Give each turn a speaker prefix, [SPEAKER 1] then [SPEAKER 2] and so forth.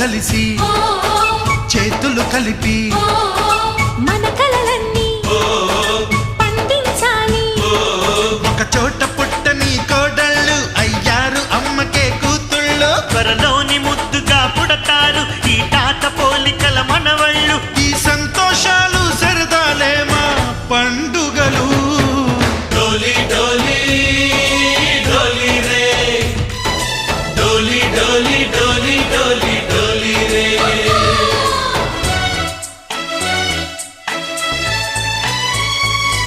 [SPEAKER 1] కలిసి చేతులు కలిపి
[SPEAKER 2] మన కలలన్నీ పండించాలి.
[SPEAKER 1] ఒక చోట పుట్టని కోడళ్ళు అయ్యారు అమ్మకే కూతుళ్ళు.
[SPEAKER 3] త్వరలోని ముద్దుగా పుడతారు ఈ తాత పోలికల మనవళ్ళు.
[SPEAKER 1] ఈ సంతోషాలు సరదాలే మా పండుగలు.